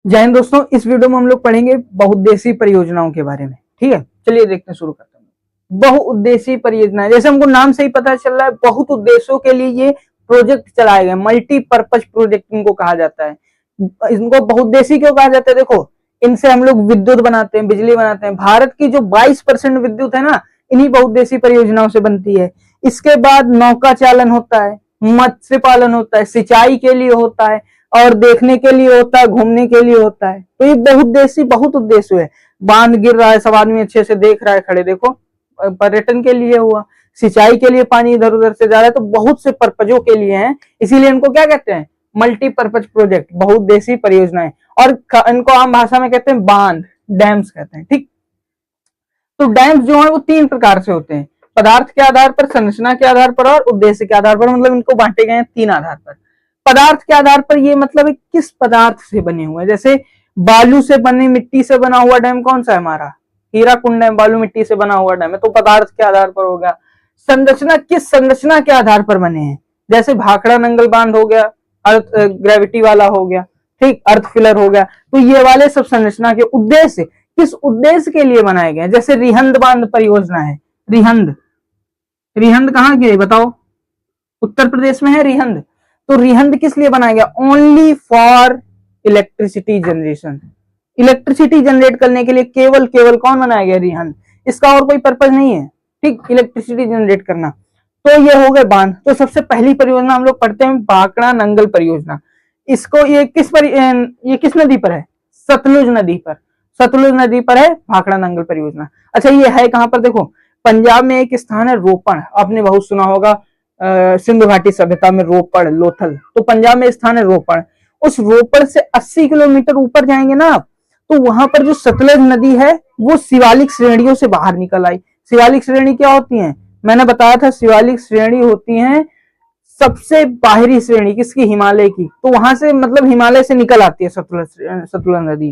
जय हिंद दोस्तों, इस वीडियो में हम लोग पढ़ेंगे बहुउद्देशीय परियोजनाओं के बारे में। ठीक है, चलिए देखते हैं, शुरू करते हैं। बहुउद्देशीय परियोजना, जैसे हमको नाम से ही पता चल रहा है, बहुत उद्देश्यों के लिए ये प्रोजेक्ट चलाए गए, मल्टीपर्पज प्रोजेक्ट इनको कहा जाता है। इनको बहुउद्देशीय क्यों कहा जाता है? देखो, इनसे हम लोग विद्युत बनाते हैं, बिजली बनाते हैं। भारत की जो 22% विद्युत है ना, इन्हीं बहुउद्देशीय परियोजनाओं से बनती है। इसके बाद नौका चालन होता है, मत्स्य पालन होता है, सिंचाई के लिए होता है, और देखने के लिए होता है, घूमने के लिए होता है। तो ये बहुउद्देशीय बहुत उद्देश्य है। बांध गिर रहा है, सब आदमी अच्छे से देख रहा है खड़े, देखो, पर्यटन के लिए हुआ। सिंचाई के लिए पानी इधर उधर से जा रहा है, तो बहुत से पर्पजों के लिए हैं, इसीलिए इनको क्या कहते हैं? मल्टीपर्पज प्रोजेक्ट, बहुउद्देशीय परियोजनाएं। और इनको आम भाषा में कहते हैं बांध, डैम्स कहते हैं। ठीक, तो डैम्स जो है वो 3 प्रकार से होते हैं, पदार्थ के आधार पर, संरचना के आधार पर और उद्देश्य के आधार पर। मतलब इनको बांटे गए हैं 3 आधार पर। पदार्थ के आधार पर ये मतलब है किस पदार्थ से बने हुए हैं। जैसे बालू से बने, मिट्टी से बना हुआ डैम कौन सा है? हमारा हीराकुंड डैम बालू मिट्टी से बना हुआ डैम है, तो पदार्थ के आधार पर हो गया। संरचना, किस संरचना के आधार पर बने हैं? जैसे भाखड़ा नंगल बांध हो गया, अर्थ ग्रेविटी वाला हो गया, ठीक, अर्थ फिलर हो गया। तो ये वाले सब संरचना के उद्देश्य किस उद्देश्य के लिए बनाए गए? जैसे रिहंद बांध परियोजना है। रिहंद, रिहंद कहाँ की है बताओ? उत्तर प्रदेश में है रिहंद। तो रिहंद किस लिए बनाया गया? Only for electricity generation. Electricity generate करने के लिए केवल केवल कौन बनाया गया? रिहंद। इसका और कोई पर्पज नहीं है, ठीक, इलेक्ट्रिसिटी जनरेट करना। तो ये हो गए बांध। तो सबसे पहली परियोजना हम लोग पढ़ते हैं भाखड़ा नंगल परियोजना। इसको ये किस नदी पर है? सतलुज नदी पर। सतलुज नदी पर है भाखड़ा नंगल परियोजना। अच्छा, ये है कहां पर? देखो, पंजाब में एक स्थान है रोपड़, आपने बहुत सुना होगा, सिंधु घाटी सभ्यता में रोपड़, लोथल। तो पंजाब में स्थान है रोपड़। उस रोपड़ से 80 किलोमीटर ऊपर जाएंगे ना आप, तो वहां पर जो सतलुज नदी है वो शिवालिक श्रेणियों से बाहर निकल आई। शिवालिक श्रेणी क्या होती है? मैंने बताया था, शिवालिक श्रेणी होती है सबसे बाहरी श्रेणी किसकी? हिमालय की। तो वहां से मतलब हिमालय से निकल आती है सतलुज नदी।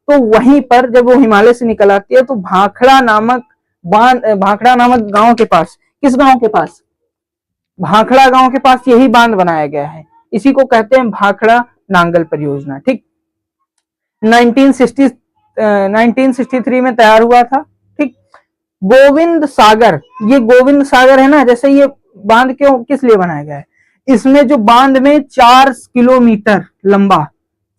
तो वहीं पर जब वो हिमालय से निकल आती है, तो भाखड़ा नामक गांव के पास, किस गांव के पास? भाखड़ा गांव के पास यही बांध बनाया गया है। इसी को कहते हैं भाखड़ा नांगल परियोजना। ठीक, 1963 में तैयार हुआ था। ठीक, गोविंद सागर, ये गोविंद सागर है ना, जैसे ये बांध क्यों किस लिए बनाया गया है? इसमें जो बांध में 4 किलोमीटर लंबा,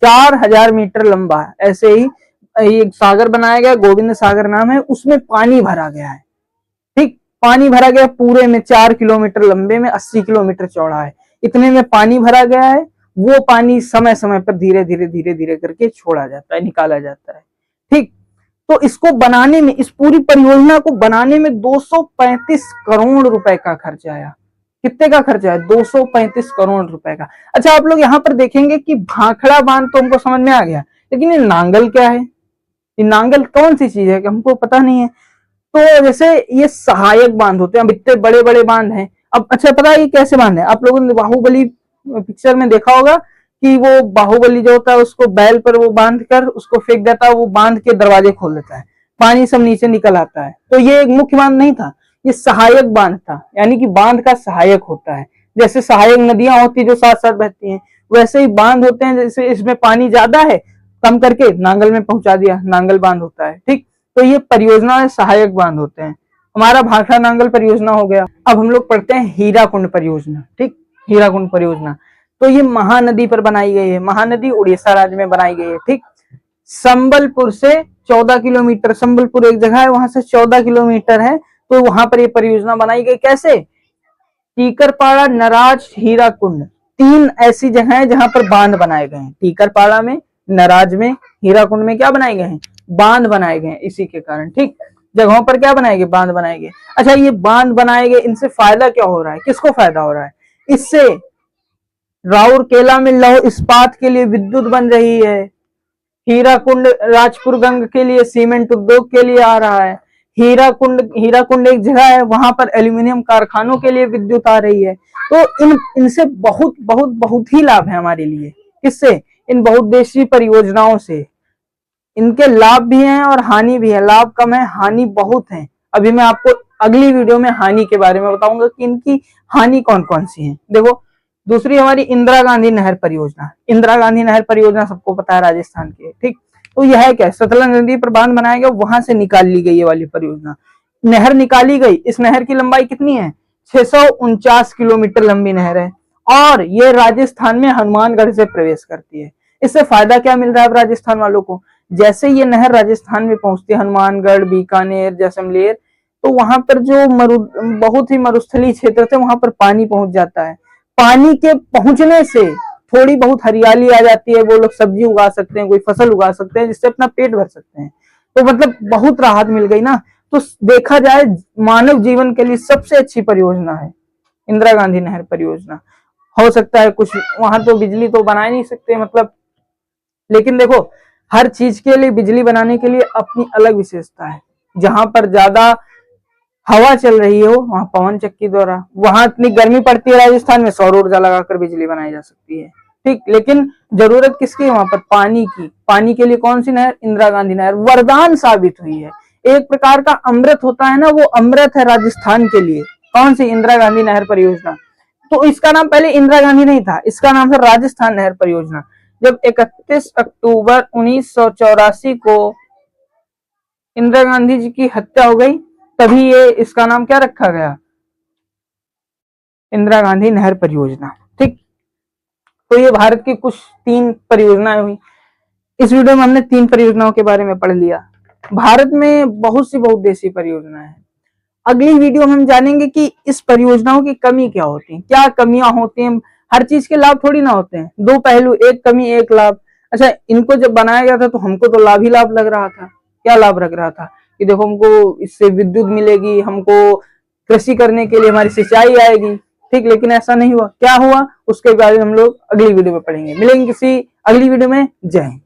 4000 मीटर लंबा, ऐसे ही एक सागर बनाया गया, गोविंद सागर नाम है, उसमें पानी भरा गया है। ठीक, पानी भरा गया पूरे में, 4 किलोमीटर लंबे में, 80 किलोमीटर चौड़ा है, इतने में पानी भरा गया है। वो पानी समय समय पर धीरे धीरे करके छोड़ा जाता है, निकाला जाता है। ठीक, तो इसको बनाने में, इस पूरी परियोजना को बनाने में 235 करोड़ रुपए का खर्च आया। कितने का खर्च आया? 235 करोड़ रुपए का। अच्छा, आप लोग यहाँ पर देखेंगे कि भाखड़ा बांध तो हमको समझ में आ गया, लेकिन ये नांगल क्या है? ये नांगल कौन सी चीज है कि हमको पता नहीं है। तो जैसे ये सहायक बांध होते हैं, अब इतने बड़े बड़े बांध हैं। अब अच्छा, पता है ये कैसे बांध है? आप लोगों ने बाहुबली पिक्चर में देखा होगा कि वो बाहुबली जो होता है उसको बैल पर वो बांध कर उसको फेंक देता है, वो बांध के दरवाजे खोल देता है, पानी सब नीचे निकल आता है। तो ये एक मुख्य बांध नहीं था, ये सहायक बांध था, यानी कि बांध का सहायक होता है। जैसे सहायक नदियां होती है जो साथ साथ बहती हैं, वैसे ही बांध होते हैं। जैसे इसमें पानी ज्यादा है, कम करके नांगल में पहुंचा दिया, नांगल बांध होता है। ठीक, तो ये परियोजना में सहायक बांध होते हैं। हमारा भाखड़ा नांगल परियोजना हो गया। अब हम लोग पढ़ते हैं हीराकुंड परियोजना। ठीक, हीराकुंड परियोजना तो ये महानदी पर बनाई गई है। महानदी उड़ीसा राज्य में बनाई गई है। ठीक, संबलपुर से 14 किलोमीटर, संबलपुर एक जगह है, वहां से 14 किलोमीटर है, तो वहां पर ये परियोजना बनाई गई। कैसे? टीकरपाड़ा, नराज, हीराकुंड, 3 ऐसी जगह है जहां पर बांध बनाए गए हैं। टीकरपाड़ा में, नराज में, हीराकुंड में क्या बनाए गए हैं? बांध बनाए गए हैं। इसी के कारण ठीक जगहों पर क्या बनाए गए? बांध बनाए गए। अच्छा, ये बांध बनाए गए, इनसे फायदा क्या हो रहा है? किसको फायदा हो रहा है इससे? राउरकेला में लौह इस्पात के लिए विद्युत बन रही है। हीराकुंड राजपुर गंग के लिए सीमेंट उद्योग के लिए आ रहा है। हीराकुंड एक जगह है, वहां पर एल्यूमिनियम कारखानों के लिए विद्युत आ रही है। तो इनसे बहुत बहुत बहुत ही लाभ है हमारे लिए। किससे? इन बहुउद्देशीय परियोजनाओं से। इनके लाभ भी हैं और हानि भी है। लाभ कम है, हानि बहुत है। अभी मैं आपको अगली वीडियो में हानि के बारे में बताऊंगा कि इनकी हानि कौन कौन सी है। देखो, दूसरी हमारी इंदिरा गांधी नहर परियोजना। इंदिरा गांधी नहर परियोजना सबको पता है राजस्थान की है, ठीक। तो यह है क्या, सतलज नदी पर बांध बनाया गया, वहां से निकाल ली गई ये वाली परियोजना, नहर निकाली गई। इस नहर की लंबाई कितनी है, 649 किलोमीटर लंबी नहर है, और ये राजस्थान में हनुमानगढ़ से प्रवेश करती है। इससे फायदा क्या मिल रहा है अब राजस्थान वालों को, जैसे ये नहर राजस्थान में पहुंचती है, हनुमानगढ़, बीकानेर, जैसलमेर, तो वहां पर जो बहुत ही मरुस्थलीय क्षेत्र थे वहां पर पानी पहुंच जाता है। पानी के पहुंचने से थोड़ी बहुत हरियाली आ जाती है, वो लोग सब्जी उगा सकते हैं, कोई फसल उगा सकते हैं, जिससे अपना पेट भर सकते हैं। तो मतलब बहुत राहत मिल गई ना। तो देखा जाए मानव जीवन के लिए सबसे अच्छी परियोजना है इंदिरा गांधी नहर परियोजना। हो सकता है कुछ वहां तो बिजली तो बना ही नहीं सकते मतलब, लेकिन देखो हर चीज के लिए बिजली बनाने के लिए अपनी अलग विशेषता है। जहां पर ज्यादा हवा चल रही हो वहां पवन चक्की द्वारा, वहां इतनी गर्मी पड़ती है राजस्थान में, सौर ऊर्जा लगाकर बिजली बनाई जा सकती है, ठीक। लेकिन जरूरत किसकी है वहां पर, पानी की। पानी के लिए कौन सी नहर, इंदिरा गांधी नहर वरदान साबित हुई है। एक प्रकार का अमृत होता है ना, वो अमृत है राजस्थान के लिए। कौन सी, इंदिरा गांधी नहर परियोजना। तो इसका नाम पहले इंदिरा गांधी नहीं था, इसका नाम था राजस्थान नहर परियोजना। जब 31 अक्टूबर 1984 को इंदिरा गांधी जी की हत्या हो गई, तभी ये इसका नाम क्या रखा गया, इंदिरा गांधी नहर परियोजना, ठीक। तो ये भारत की कुछ 3 परियोजनाएं हुई। इस वीडियो में हमने 3 परियोजनाओं के बारे में पढ़ लिया। भारत में बहुत सी बहुउद्देशीय परियोजनाएं हैं। अगली वीडियो में हम जानेंगे कि इस परियोजनाओं की कमी क्या होती है, क्या कमियां होती हैं। हर चीज के लाभ थोड़ी ना होते हैं, 2 पहलू, एक कमी एक लाभ। अच्छा, इनको जब बनाया गया था तो हमको तो लाभ ही लाभ लग रहा था। क्या लाभ लग रहा था कि देखो हमको इससे विद्युत मिलेगी, हमको कृषि करने के लिए हमारी सिंचाई आएगी, ठीक। लेकिन ऐसा नहीं हुआ। क्या हुआ उसके बारे में हम लोग अगली वीडियो में पढ़ेंगे। मिलेंगे किसी अगली वीडियो में। जय हिंद।